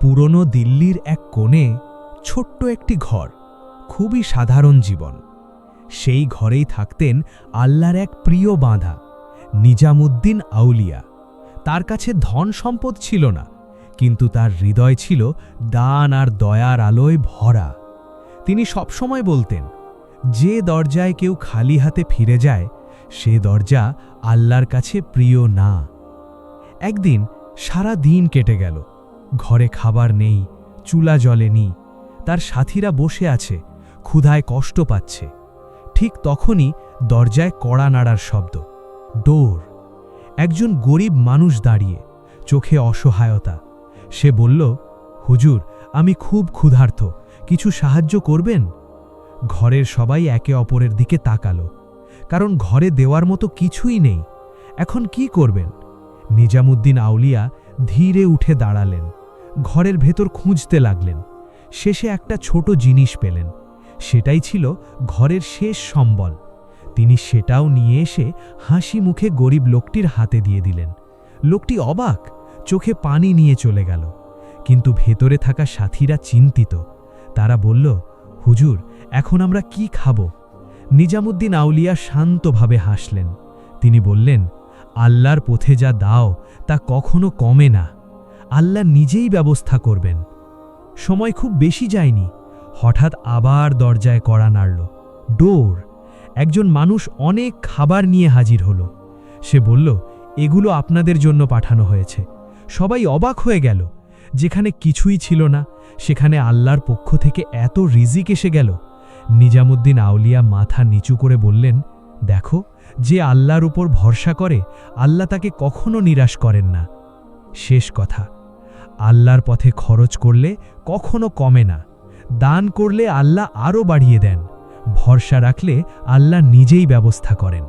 পুরনো দিল্লির এক কোণে ছোট্ট একটি ঘর, খুবই সাধারণ জীবন। সেই ঘরেই থাকতেন আল্লাহর এক প্রিয় বাঁধা নিজামুদ্দিন আউলিয়া। তার কাছে ধন সম্পদ ছিল না, কিন্তু তার হৃদয় ছিল দান আর দয়ার আলোয় ভরা। তিনি সবসময় বলতেন, যে দরজায় কেউ খালি হাতে ফিরে যায় সে দরজা আল্লাহর কাছে প্রিয় না। একদিন সারা দিন কেটে গেল, ঘরে খাবার নেই, চুলা জ্বলেনি। তার সাথীরা বসে আছে, ক্ষুধায় কষ্ট পাচ্ছে। ঠিক তখনই দরজায় কড়া নাড়ার শব্দ। ডোর। একজন গরিব মানুষ দাঁড়িয়ে, চোখে অসহায়তা। সে বলল, হুজুর, আমি খুব ক্ষুধার্ত, কিছু সাহায্য করবেন? ঘরের সবাই একে অপরের দিকে তাকালো, কারণ ঘরে দেওয়ার মতো কিছুই নেই। এখন কি করবেন? নিজামুদ্দিন আউলিয়া ধীরে উঠে দাঁড়ালেন, ঘরের ভেতর খুঁজতে লাগলেন। শেষে একটা ছোট জিনিস পেলেন। সেটাই ছিল ঘরের শেষ সম্বল। তিনি সেটাও নিয়ে এসে হাসি মুখে গরিব লোকটির হাতে দিয়ে দিলেন। লোকটি অবাক, চোখে পানি নিয়ে চলে গেল। কিন্তু ভেতরে থাকা সাথীরা চিন্তিত। তারা বলল, হুজুর, এখন আমরা কি খাব? নিজামুদ্দিন আউলিয়া শান্তভাবে হাসলেন। তিনি বললেন, আল্লাহর পথে যা দাও তা কখনো কমে না। আল্লাহ নিজেই ব্যবস্থা করবেন। সময় খুব বেশি যায়নি, হঠাৎ আবার দরজায় কড়া নাড়ল। ডোর। একজন মানুষ অনেক খাবার নিয়ে হাজির হলো। সে বলল, এগুলো আপনাদের জন্য পাঠানো হয়েছে। সবাই অবাক হয়ে গেল। যেখানে কিছুই ছিল না, সেখানে আল্লাহর পক্ষ থেকে এত রিজিক এসে গেল। নিজামুদ্দিন আউলিয়া মাথা নিচু করে বললেন, দেখো, যে আল্লাহর উপর ভরসা করে আল্লাহ তাকে কখনো নিরাশ করেন না। শেষ কথা, আল্লাহর পথে খরচ করলে কখনো কমে না। দান করলে আল্লাহ আরও বাড়িয়ে দেন। ভরসা রাখলে আল্লাহ নিজেই ব্যবস্থা করেন।